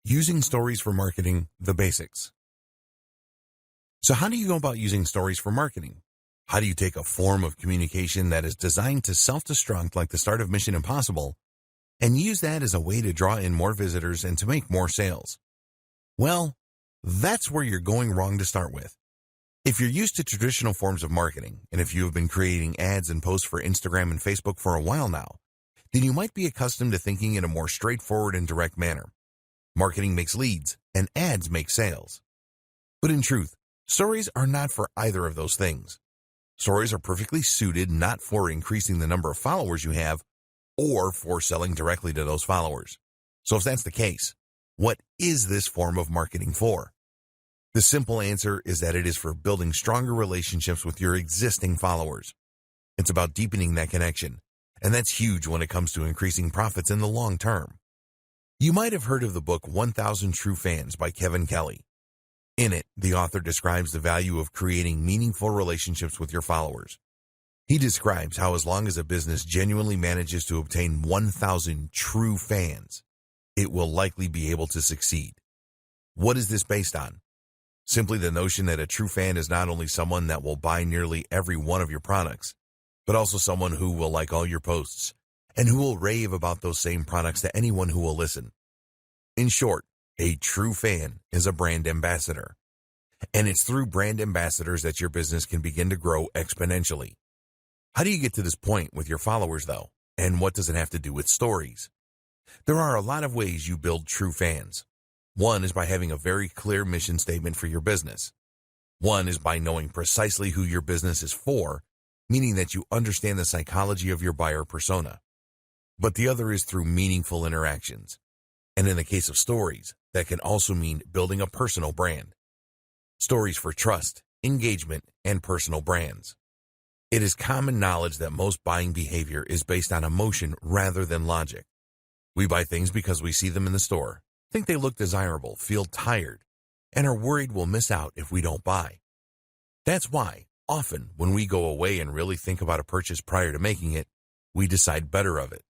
Using stories for marketing, the basics. So how do you go about using stories for marketing? How do you take a form of communication that is designed to self-destruct like the start of Mission Impossible and use that as a way to draw in more visitors and to make more sales? Well, that's where you're going wrong to start with. If you're used to traditional forms of marketing, and if you have been creating ads and posts for Instagram and Facebook for a while now, then you might be accustomed to thinking in a more straightforward and direct manner. Marketing makes leads, and ads make sales. But in truth, stories are not for either of those things. Stories are perfectly suited not for increasing the number of followers you have or for selling directly to those followers. So if that's the case, what is this form of marketing for? The simple answer is that it is for building stronger relationships with your existing followers. It's about deepening that connection, and that's huge when it comes to increasing profits in the long term. You might have heard of the book 1,000 True Fans by Kevin Kelly. In it, the author describes the value of creating meaningful relationships with your followers. He describes how as long as a business genuinely manages to obtain 1,000 true fans, it will likely be able to succeed. What is this based on? Simply the notion that a true fan is not only someone that will buy nearly every one of your products, but also someone who will like all your posts and who will rave about those same products to anyone who will listen. In short, a true fan is a brand ambassador. And it's through brand ambassadors that your business can begin to grow exponentially. How do you get to this point with your followers, though? And what does it have to do with stories? There are a lot of ways you build true fans. One is by having a very clear mission statement for your business. One is by knowing precisely who your business is for, meaning that you understand the psychology of your buyer persona. But the other is through meaningful interactions. And in the case of stories, that can also mean building a personal brand. Stories for trust, engagement, and personal brands. It is common knowledge that most buying behavior is based on emotion rather than logic. We buy things because we see them in the store, think they look desirable, feel tired, and are worried we'll miss out if we don't buy. That's why, often, when we go away and really think about a purchase prior to making it, we decide better of it.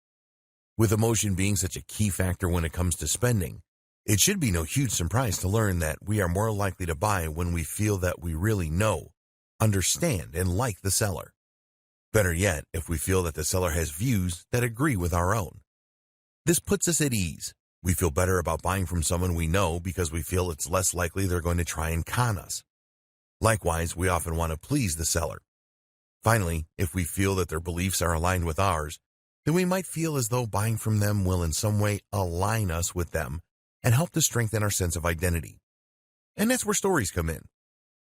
With emotion being such a key factor when it comes to spending, it should be no huge surprise to learn that we are more likely to buy when we feel that we really know, understand, and like the seller. Better yet, if we feel that the seller has views that agree with our own. This puts us at ease. We feel better about buying from someone we know because we feel it's less likely they're going to try and con us. Likewise, we often want to please the seller. Finally, if we feel that their beliefs are aligned with ours, then we might feel as though buying from them will in some way align us with them and help to strengthen our sense of identity. And that's where stories come in.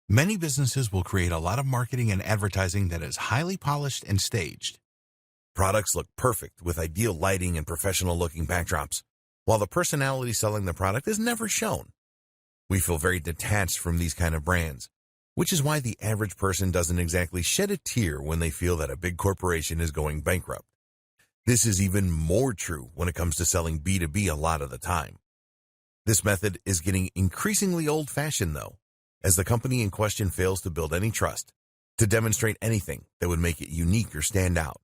Many businesses will create a lot of marketing and advertising that is highly polished and staged. Products look perfect with ideal lighting and professional-looking backdrops, while the personality selling the product is never shown. We feel very detached from these kind of brands, which is why the average person doesn't exactly shed a tear when they feel that a big corporation is going bankrupt. This is even more true when it comes to selling B2B a lot of the time. This method is getting increasingly old-fashioned, though, as the company in question fails to build any trust, to demonstrate anything that would make it unique or stand out,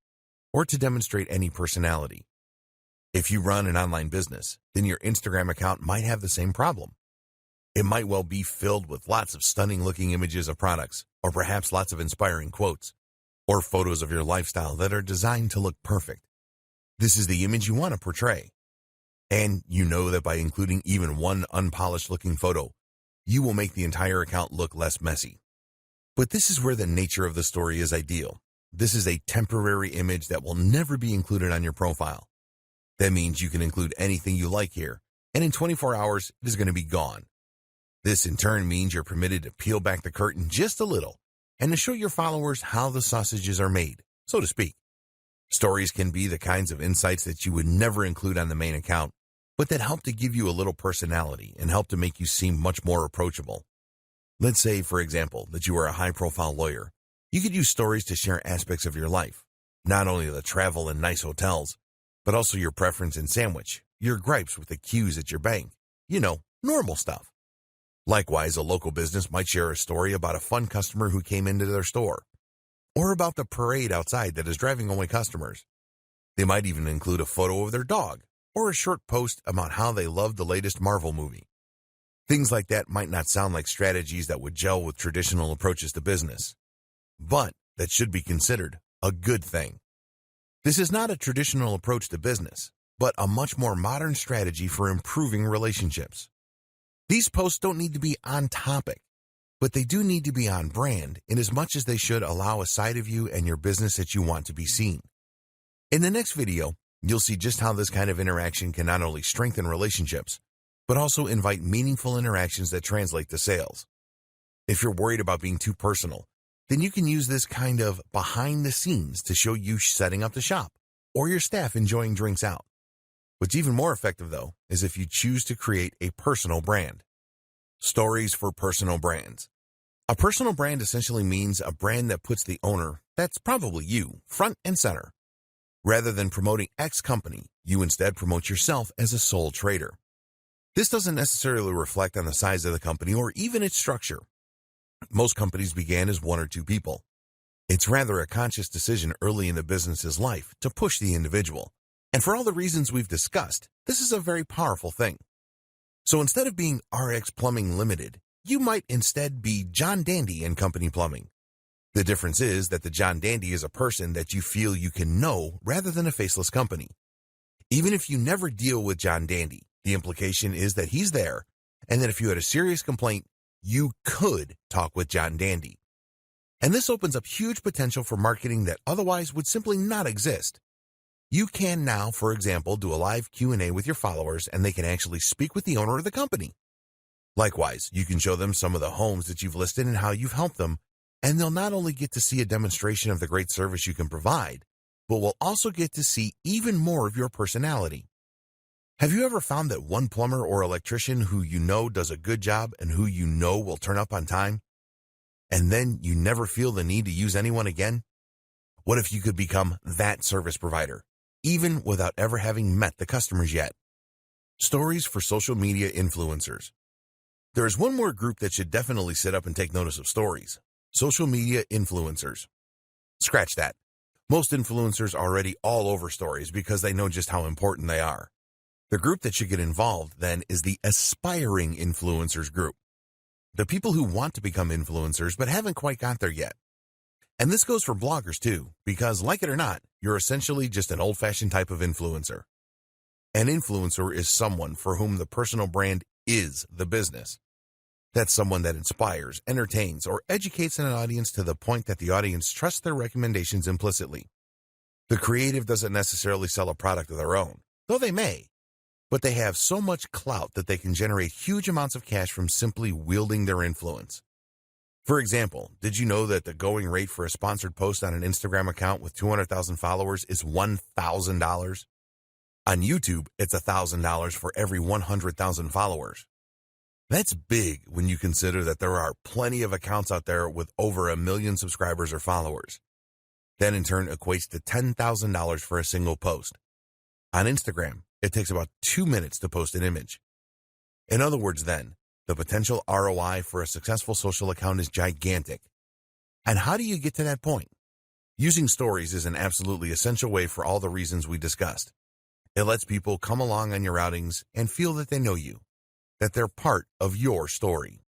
or to demonstrate any personality. If you run an online business, then your Instagram account might have the same problem. It might well be filled with lots of stunning-looking images of products, or perhaps lots of inspiring quotes, or photos of your lifestyle that are designed to look perfect. This is the image you want to portray. And you know that by including even one unpolished-looking photo, you will make the entire account look less messy. But this is where the nature of the story is ideal. This is a temporary image that will never be included on your profile. That means you can include anything you like here, and in 24 hours, it is going to be gone. This in turn means you're permitted to peel back the curtain just a little and to show your followers how the sausages are made, so to speak. Stories can be the kinds of insights that you would never include on the main account, but that help to give you a little personality and help to make you seem much more approachable. Let's say, for example, that you are a high-profile lawyer. You could use stories to share aspects of your life, not only the travel and nice hotels, but also your preference in sandwich, your gripes with the queues at your bank, normal stuff. Likewise, a local business might share a story about a fun customer who came into their store, or about the parade outside that is driving away customers. They might even include a photo of their dog, or a short post about how they love the latest Marvel movie. Things like that might not sound like strategies that would gel with traditional approaches to business, but that should be considered a good thing. This is not a traditional approach to business, but a much more modern strategy for improving relationships. These posts don't need to be on topic, but they do need to be on brand in as much as they should allow a side of you and your business that you want to be seen. In the next video, you'll see just how this kind of interaction can not only strengthen relationships, but also invite meaningful interactions that translate to sales. If you're worried about being too personal, then you can use this kind of behind the scenes to show you setting up the shop or your staff enjoying drinks out. What's even more effective, though, is if you choose to create a personal brand. Stories for personal brands. A personal brand essentially means a brand that puts the owner, that's probably you, front and center. Rather than promoting X company, you instead promote yourself as a sole trader. This doesn't necessarily reflect on the size of the company or even its structure. Most companies began as one or two people. It's rather a conscious decision early in the business's life to push the individual. And for all the reasons we've discussed, this is a very powerful thing. So instead of being RX Plumbing Limited, you might instead be John Dandy and Company Plumbing. The difference is that the John Dandy is a person that you feel you can know rather than a faceless company. Even if you never deal with John Dandy, the implication is that he's there, and that if you had a serious complaint, you could talk with John Dandy. And this opens up huge potential for marketing that otherwise would simply not exist. You can now, for example, do a live Q&A with your followers, and they can actually speak with the owner of the company. Likewise, you can show them some of the homes that you've listed and how you've helped them, and they'll not only get to see a demonstration of the great service you can provide, but will also get to see even more of your personality. Have you ever found that one plumber or electrician who you know does a good job and who you know will turn up on time, and then you never feel the need to use anyone again? What if you could become that service provider, even without ever having met the customers yet? Stories for social media influencers. There is one more group that should definitely sit up and take notice of stories: social media influencers. Scratch that. Most influencers are already all over stories because they know just how important they are. The group that should get involved, then, is the aspiring influencers group. The people who want to become influencers but haven't quite got there yet. And this goes for bloggers too, because like it or not, you're essentially just an old-fashioned type of influencer. An influencer is someone for whom the personal brand is the business. That's someone that inspires, entertains, or educates an audience to the point that the audience trusts their recommendations implicitly. The creative doesn't necessarily sell a product of their own, though they may, but they have so much clout that they can generate huge amounts of cash from simply wielding their influence. For example, did you know that the going rate for a sponsored post on an Instagram account with 200,000 followers is $1,000? On YouTube, it's $1,000 for every 100,000 followers. That's big when you consider that there are plenty of accounts out there with over 1 million subscribers or followers. That in turn equates to $10,000 for a single post. On Instagram, it takes about 2 minutes to post an image. In other words, then, the potential ROI for a successful social account is gigantic. And how do you get to that point? Using stories is an absolutely essential way for all the reasons we discussed. It lets people come along on your outings and feel that they know you, that they're part of your story.